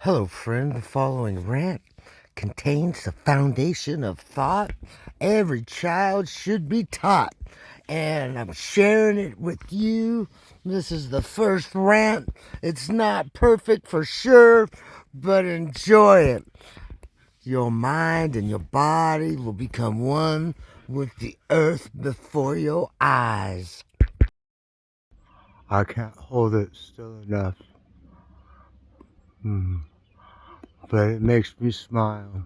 Hello, friend. The following rant contains the foundation of thought every child should be taught. And I'm sharing it with you. This is the first rant. It's not perfect for sure, but enjoy it. Your mind and your body will become one with the earth before your eyes. I can't hold it still enough. But it makes me smile.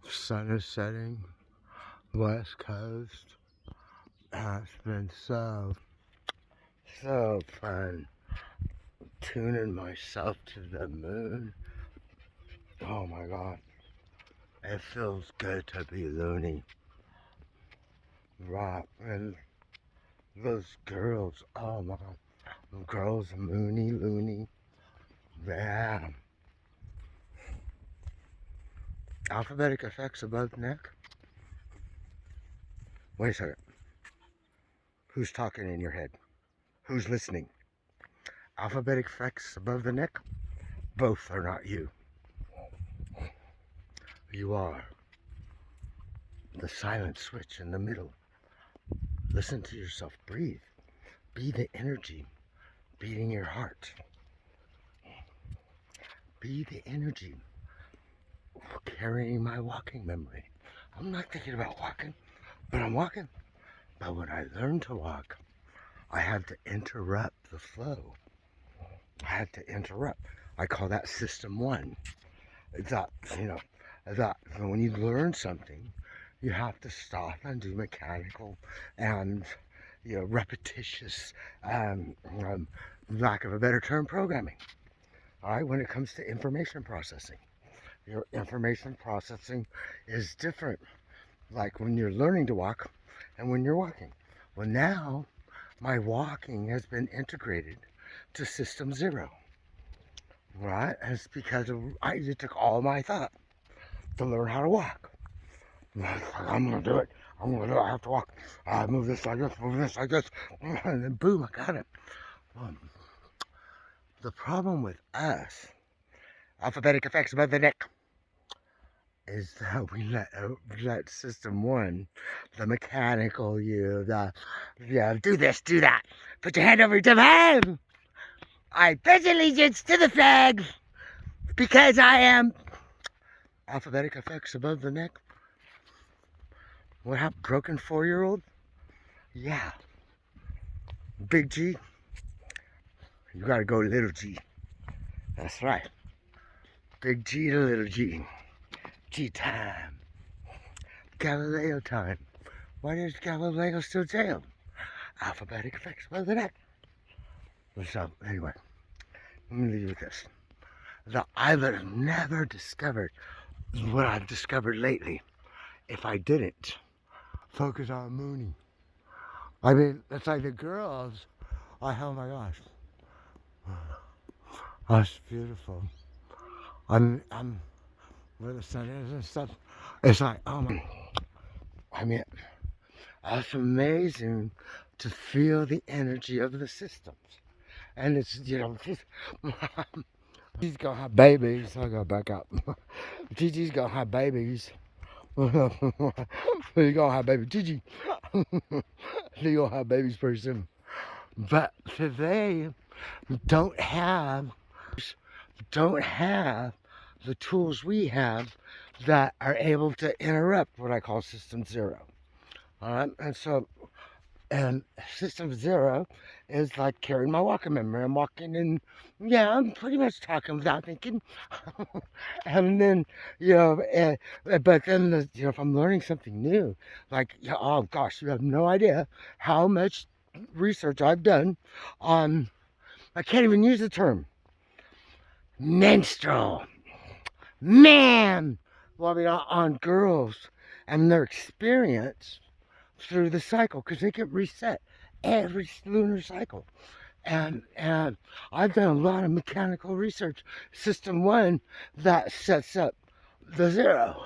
The sun is setting, West Coast. It's been so fun tuning myself to the moon. Oh my God, it feels good to be loony. Right, and those girls, oh my God, the girls are loony. Yeah. Alphabetic effects above the neck? Wait a second. Who's talking in your head? Who's listening? Alphabetic effects above the neck? Both are not you. You are the silent switch in the middle. Listen to yourself. Breathe. Be the energy beating your heart. Be the energy carrying my walking memory. I'm not thinking about walking, but I'm walking. But when I learned to walk, I had to interrupt the flow. I had to interrupt. I call that system one. It's that, that when you learn something, you have to stop and do mechanical and repetitious, lack of a better term, programming. All right, when it comes to information processing, your information processing is different. Like when you're learning to walk and when you're walking. Well, now my walking has been integrated to system zero. Right? And it's because it took all my thought to learn how to walk. I'm gonna do it. I have to walk. I move this like this, move this like this, and then boom, I got it. The problem with us, alphabetic effects above the neck, is that we let system one, the mechanical you, do this, do that, put your hand over your head. I pledge allegiance to the flag because I am alphabetic effects above the neck. What happened? Broken 4-year-old? Yeah. Big G. You gotta go little G. That's right. Big G to little G. G time. Galileo time. Why is Galileo still jailed? Alphabetic effects above the neck. So, anyway, let me leave you with this. I would have never discovered what I've discovered lately if I didn't focus on Mooney. I mean, it's like the girls. Oh my gosh, that's beautiful. I'm where the sun is and stuff. It's like, oh my. I mean, that's amazing to feel the energy of the systems, and it's just. Gigi's gonna have babies. I gotta back up. Gigi's gonna have babies. You're gonna have baby Gigi. You're gonna have babies pretty soon. But today don't have the tools we have that are able to interrupt what I call system zero. All right, and system zero is like carrying my walking memory. I'm walking and I'm pretty much talking without thinking. And then, but then, if I'm learning something new, like, oh gosh, you have no idea how much research I've done on, I can't even use the term, menstrual, man, well, I mean, on girls and their experience through the cycle, because they get reset every lunar cycle. And I've done a lot of mechanical research. System one that sets up the zero.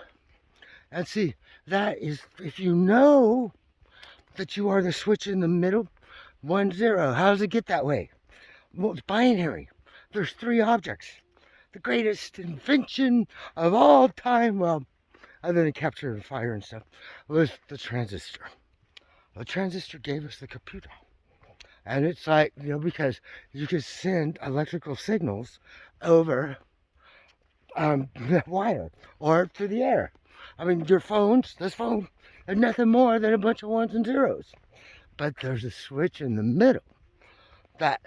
And see, that is, if you know that you are the switch in the middle, 1-0. How does it get that way? Well, it's binary. There's three objects. The greatest invention of all time, well, other than capture and fire and stuff, was the transistor. The transistor gave us the computer. And it's like, because you could send electrical signals over the wire or through the air. I mean, your phones, this phone, are nothing more than a bunch of ones and zeros. But there's a switch in the middle that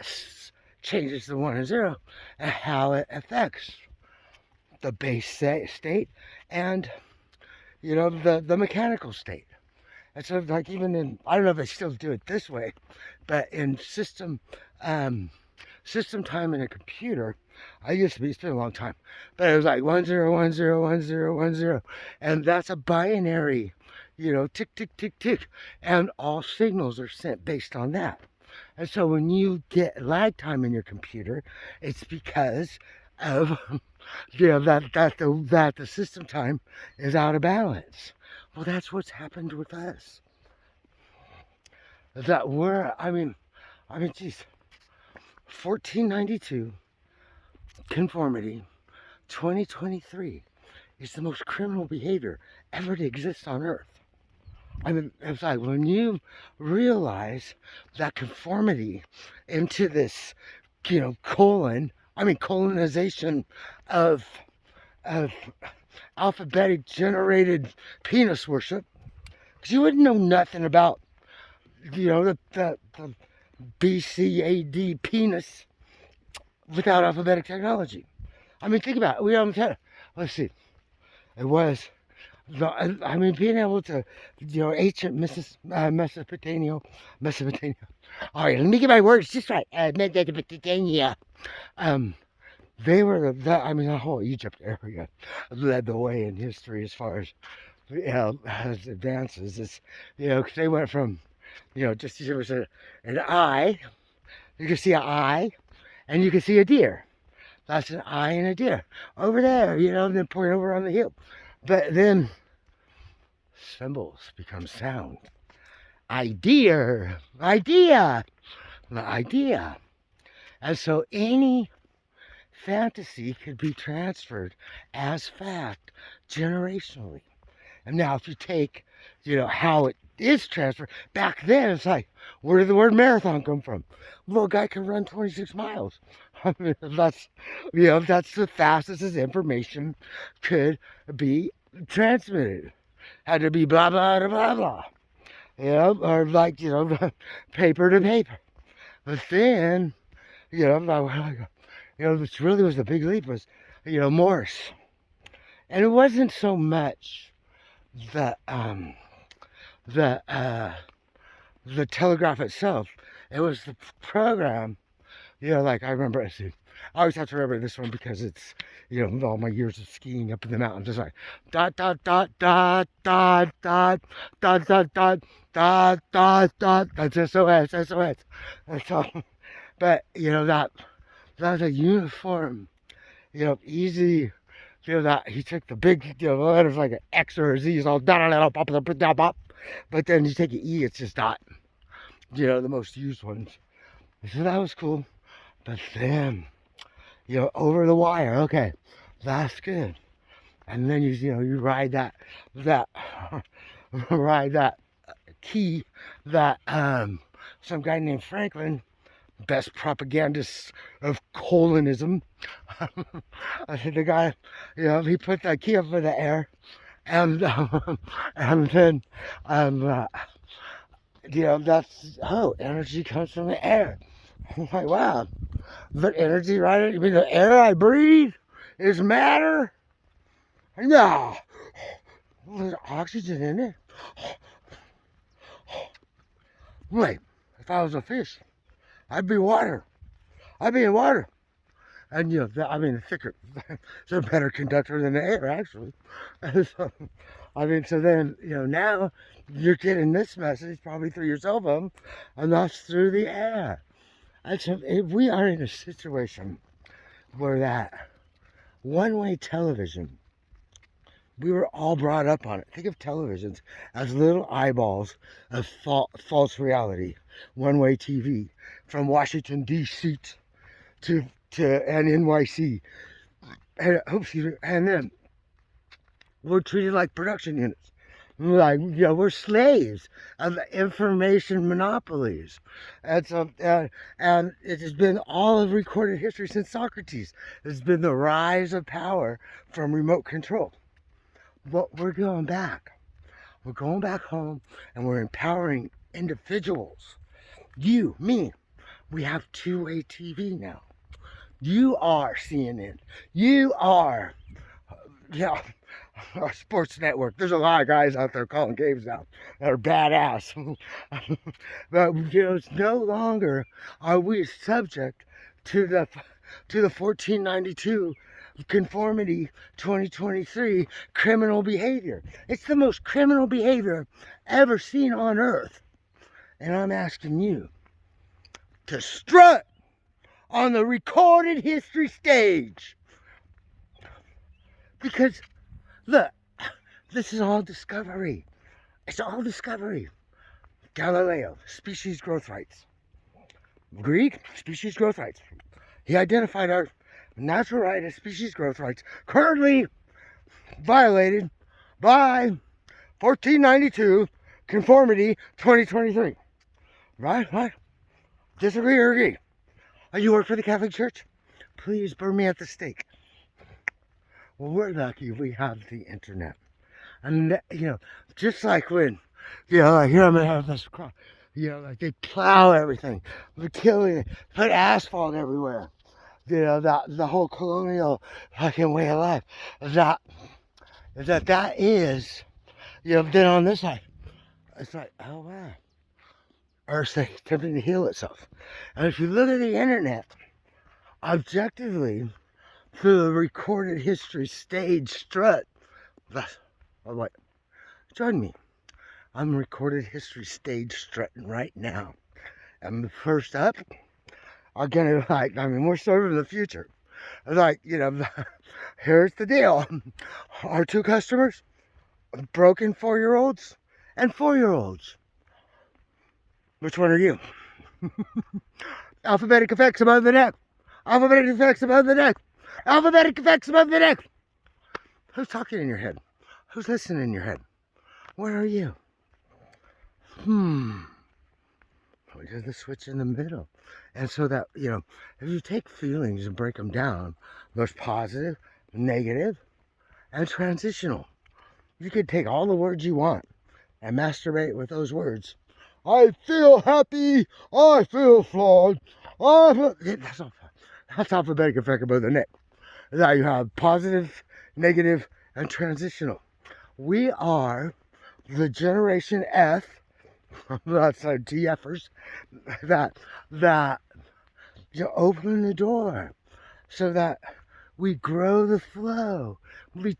changes the 1 and 0 and how it affects the base state and, the mechanical state. And so, like, even in, I don't know if they still do it this way, but in system time in a computer, it's been a long time, but it was like 1 0 1 0 1 0 1 0, and that's a binary, tick tick tick tick, and all signals are sent based on that. And so when you get lag time in your computer, it's because of that the system time is out of balance. Well, that's what's happened with us. That geez, 1492 conformity 2023 is the most criminal behavior ever to exist on Earth. It's like when you realize that conformity into this, colonization of alphabetic generated penis worship, because you wouldn't know nothing about, the BCAD penis without alphabetic technology. Think about it. Let's see. It was, being able to, ancient Mesopotamia. All right, let me get my words just right. Mesopotamia. They were the whole Egypt area led the way in history as far as, as advances. It's, because they went from, just as there was an eye, you can see an eye, and you can see a deer. That's an eye and a deer over there, and then point over on the hill. But then symbols become sound. Idea. The idea. And so any fantasy could be transferred as fact generationally. And now if you take, how it is transferred, back then it's like, where did the word marathon come from? Well, a guy can run 26 miles. That's the fastest as information could be transmitted. Had to be blah, blah, blah, blah. Or like, paper to paper. But then, which really was the big leap was, Morse. And it wasn't so much the telegraph itself. It was the program. Like I remember, I always have to remember this one because it's, all my years of skiing up in the mountains. It's like dot dot dot dot dot dot dot dot dot dot dot dot. That's SOS. That's all. But that's a uniform, easy. That he took the big, letters like an X or a Z, it's all dot pop. But then you take an E, it's just dot. The most used ones. So that was cool. But then, over the wire, okay, that's good. And then you ride that key that some guy named Franklin, best propagandist of colonism. The guy, he put that key up in the air, and then that's energy comes from the air. I'm like, wow, but energy, right? You mean the air I breathe is matter? No, there's oxygen in it. Wait, if I was a fish, I'd be water. I'd be in water. And the thicker, it's a better conductor than the air, actually. So, so then, now you're getting this message probably through your cell phone, and that's through the air. And so if we are in a situation where that one-way television, we were all brought up on it. Think of televisions as little eyeballs of false reality, one-way TV from Washington, D.C. to and NYC, and then we're treated like production units. Like, we're slaves of information monopolies. And so, and it has been all of recorded history since Socrates. It's been the rise of power from remote control. But we're going back. We're going back home, and we're empowering individuals. You, me. We have two-way TV now. You are CNN. You are, yeah, our sports network. There's a lot of guys out there calling games now that are badass. But it's no longer are we subject to the 1492 conformity 2023 criminal behavior. It's the most criminal behavior ever seen on earth. And I'm asking you to strut on the recorded history stage. Because, look, this is all discovery. It's all discovery. Galileo, species growth rates. Greek, species growth rates. He identified our natural right of species growth rights, currently violated by 1492 conformity 2023. Right? Disagree or agree? You work for the Catholic Church? Please burn me at the stake. Well, we're lucky we have the internet. And, just like when, like here I'm going to have this crop. Like they plow everything. They're killing it. Put asphalt everywhere. The whole colonial fucking way of life. That is, then on this side, it's like, oh wow. Earth's attempting to heal itself. And if you look at the internet, objectively, through the recorded history stage strut, I'm like, join me. I'm recorded history stage strutting right now. And the first up are gonna we're serving the future. Like, here's the deal. Our two customers, broken 4-year-olds and 4-year-olds. Which one are you? Alphabetic effects above the neck. Alphabetic effects above the neck. Alphabetic effects above the neck. Who's talking in your head? Who's listening in your head? Where are you? There's the switch in the middle. And so that, if you take feelings and break them down, there's positive, negative, and transitional. You could take all the words you want and masturbate with those words. I feel happy. I feel flawed. That's alphabetic effect above the neck. Now you have positive, negative, and transitional. We are the Generation F. That's our TFers. That open the door so that we grow the flow. We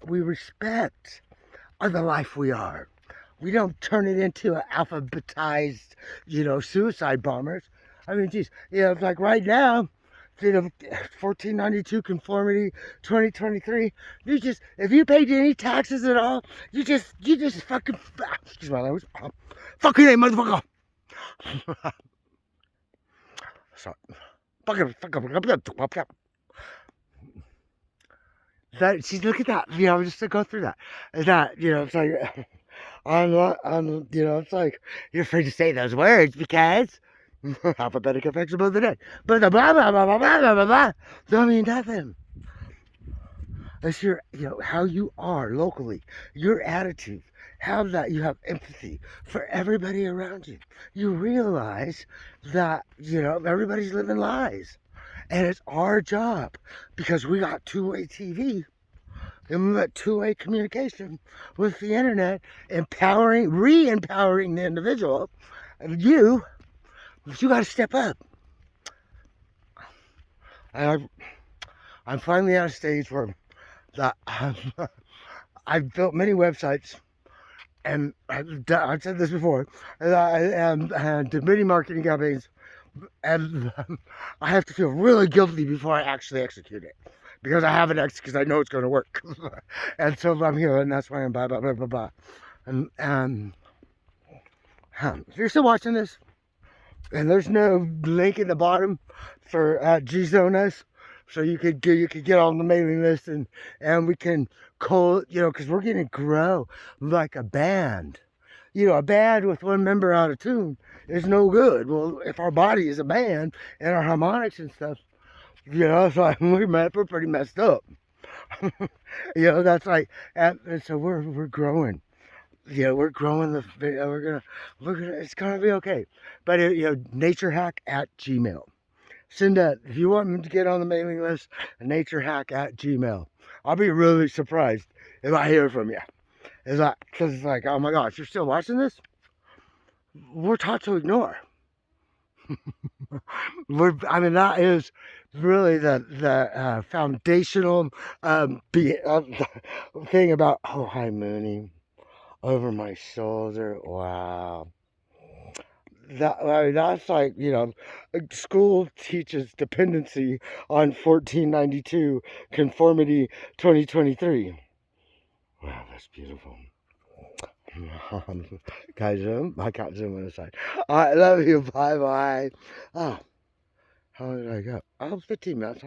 respect the life we are. We don't turn it into an alphabetized, suicide bombers. I mean, geez, like right now, 1492 conformity 2023. If you paid any taxes at all, you just fucking, excuse my language, fucking A, motherfucker. Sorry. Look at that. Just to go through that. It's like, it's like, you're afraid to say those words because alphabetic effects above the neck. But the blah, blah, blah, blah, blah, blah, blah, blah, don't mean nothing. It's your, how you are locally, your attitude, how that you have empathy for everybody around you. You realize that, everybody's living lies. And it's our job, because we got two-way TV, and we got two-way communication with the internet, re-empowering the individual. And you got to step up. And I'm finally at a stage where that I've built many websites, and I've said this before, and did many marketing campaigns, and I have to feel really guilty before I actually execute it, because I haven't executed, because I know it's going to work. And so I'm here, and that's why I'm blah, blah, blah, blah, blah. And if you're still watching this, And there's no link in the bottom for G-Zone us, so you could get on the mailing list, and we can because we're gonna grow like a band. A band with one member out of tune is no good. Well, if our body is a band and our harmonics and stuff, it's like we're pretty messed up. That's like, and so we're growing. We're growing we're gonna, it's gonna be okay. But naturehack@gmail. Send that if you want me to get on the mailing list. Naturehack@gmail. I'll be really surprised if I hear from you. Because it's like, oh my gosh, you're still watching this? We're taught to ignore. That is really the foundational thing about. Oh, hi, Mooney, over my shoulder. Wow. That's like, school teaches dependency on 1492, conformity 2023. Wow, that's beautiful. Can I zoom? I can't zoom on the side. I love you. Bye bye. Oh, how did I go? Oh, 15 minutes.